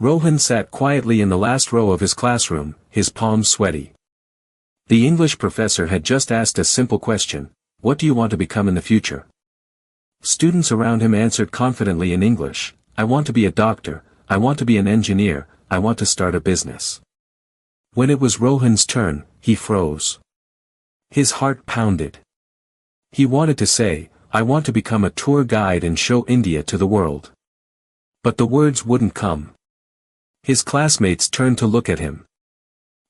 Rohan sat quietly in the last row of his classroom, his palms sweaty. The English professor had just asked a simple question: what do you want to become in the future? Students around him answered confidently in English: I want to be a doctor, I want to be an engineer, I want to start a business. When it was Rohan's turn, he froze. His heart pounded. He wanted to say, I want to become a tour guide and show India to the world. But the words wouldn't come. His classmates turned to look at him.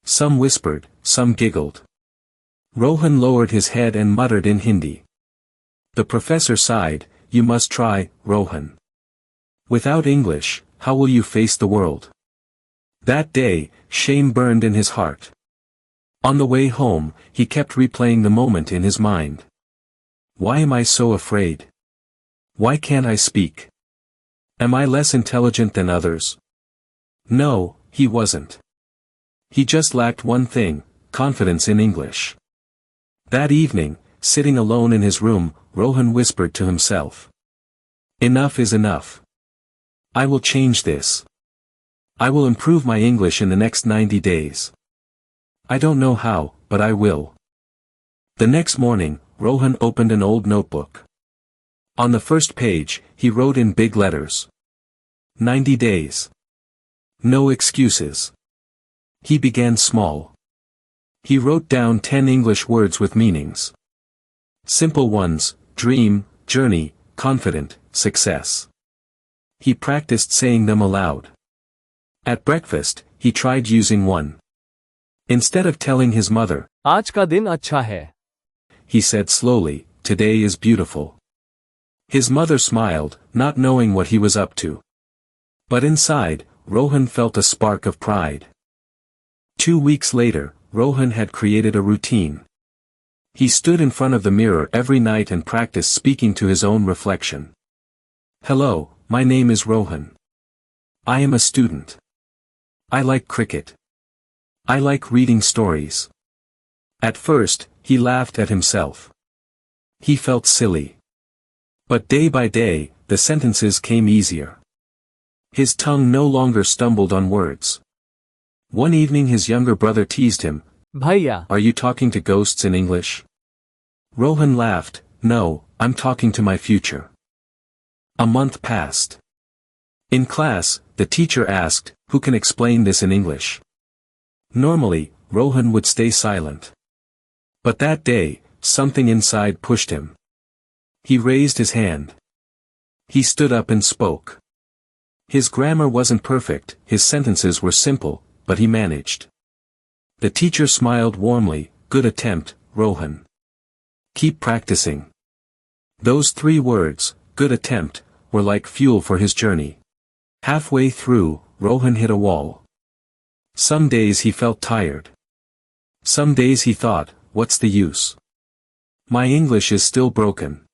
Some whispered, some giggled. Rohan lowered his head and muttered in Hindi. The professor sighed, you must try, Rohan. Without English, how will you face the world? That day, shame burned in his heart. On the way home, he kept replaying the moment in his mind. Why am I so afraid? Why can't I speak? Am I less intelligent than others? No, he wasn't. He just lacked one thing: confidence in English. That evening, sitting alone in his room, Rohan whispered to himself. Enough is enough. I will change this. I will improve my English in the next 90 days. I don't know how, but I will. The next morning, Rohan opened an old notebook. On the first page, he wrote in big letters. 90 days. No excuses. He began small. He wrote down 10 English words with meanings. Simple ones: dream, journey, confident, success. He practiced saying them aloud. At breakfast, he tried using one. Instead of telling his mother, आज का दिन अच्छा है, he said slowly, today is beautiful. His mother smiled, not knowing what he was up to. But inside, Rohan felt a spark of pride. 2 weeks later, Rohan had created a routine. He stood in front of the mirror every night and practiced speaking to his own reflection. Hello, my name is Rohan. I am a student. I like cricket. I like reading stories. At first, he laughed at himself. He felt silly. But day by day, the sentences came easier. His tongue no longer stumbled on words. One evening his younger brother teased him, भैया, Are you talking to ghosts in English? Rohan laughed, No, I'm talking to my future. A month passed. In class, the teacher asked, Who can explain this in English? Normally, Rohan would stay silent. But that day, something inside pushed him. He raised his hand. He stood up and spoke. His grammar wasn't perfect, his sentences were simple, but he managed. The teacher smiled warmly, Good attempt, Rohan. Keep practicing. Those 3 words, good attempt, were like fuel for his journey. Halfway through, Rohan hit a wall. Some days he felt tired. Some days he thought, what's the use? My English is still broken.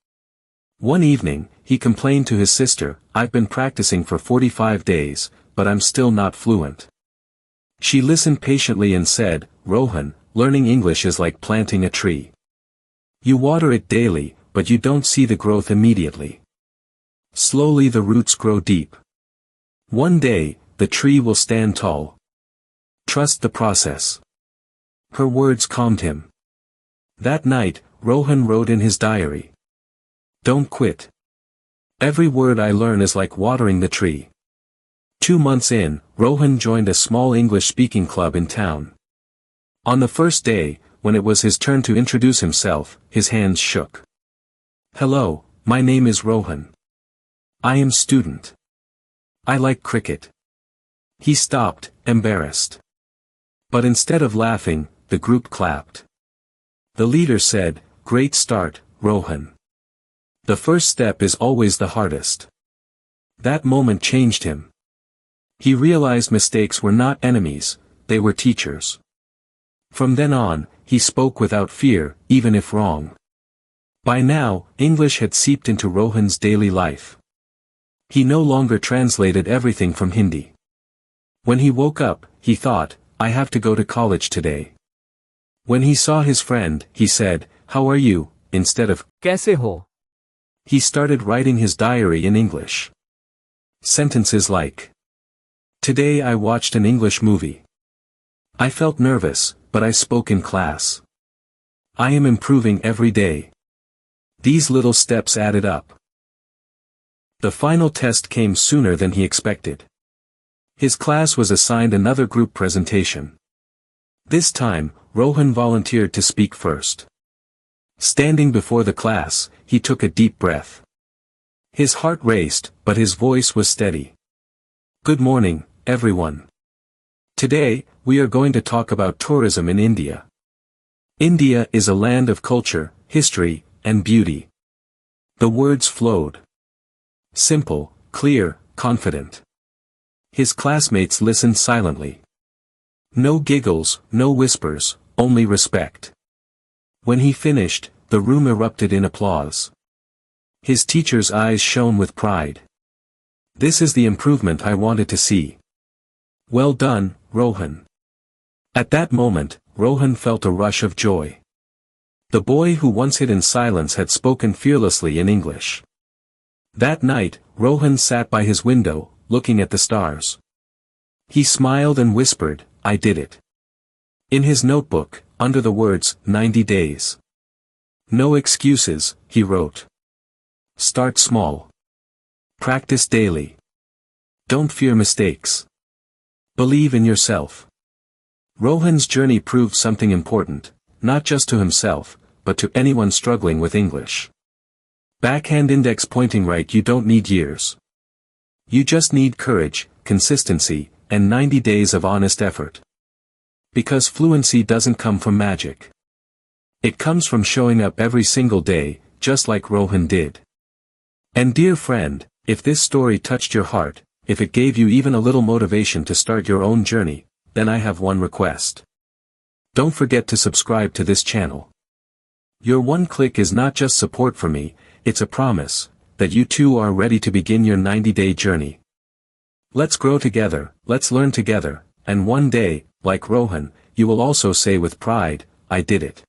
One evening, he complained to his sister, I've been practicing for 45 days, but I'm still not fluent. She listened patiently and said, Rohan, learning English is like planting a tree. You water it daily, but you don't see the growth immediately. Slowly the roots grow deep. One day, the tree will stand tall. Trust the process. Her words calmed him. That night, Rohan wrote in his diary. Don't quit. Every word I learn is like watering the tree. 2 months in, Rohan joined a small English-speaking club in town. On the first day, when it was his turn to introduce himself, his hands shook. Hello, my name is Rohan. I am student. I like cricket. He stopped, embarrassed. But instead of laughing, the group clapped. The leader said, Great start, Rohan. The first step is always the hardest. That moment changed him. He realized mistakes were not enemies, they were teachers. From then on, he spoke without fear, even if wrong. By now, English had seeped into Rohan's daily life. He no longer translated everything from Hindi. When he woke up, he thought, I have to go to college today. When he saw his friend, he said, How are you, instead of, कैसे हो? He started writing his diary in English. Sentences like, Today I watched an English movie. I felt nervous, but I spoke in class. I am improving every day. These little steps added up. The final test came sooner than he expected. His class was assigned another group presentation. This time, Rohan volunteered to speak first. Standing before the class, he took a deep breath. His heart raced, but his voice was steady. Good morning, everyone. Today, we are going to talk about tourism in India. India is a land of culture, history, and beauty. The words flowed. Simple, clear, confident. His classmates listened silently. No giggles, no whispers, only respect. When he finished, the room erupted in applause. His teacher's eyes shone with pride. This is the improvement I wanted to see. Well done, Rohan. At that moment, Rohan felt a rush of joy. The boy who once hid in silence had spoken fearlessly in English. That night, Rohan sat by his window, looking at the stars. He smiled and whispered, I did it. In his notebook, under the words, 90 days. No excuses, he wrote. Start small. Practice daily. Don't fear mistakes. Believe in yourself. Rohan's journey proved something important, not just to himself, but to anyone struggling with English. Backhand index pointing right. You don't need years. You just need courage, consistency, and 90 days of honest effort. Because fluency doesn't come from magic. It comes from showing up every single day, just like Rohan did. And dear friend, if this story touched your heart, if it gave you even a little motivation to start your own journey, then I have one request. Don't forget to subscribe to this channel. Your one click is not just support for me, it's a promise that you too are ready to begin your 90-day journey. Let's grow together, let's learn together, and one day, like Rohan, you will also say with pride, I did it.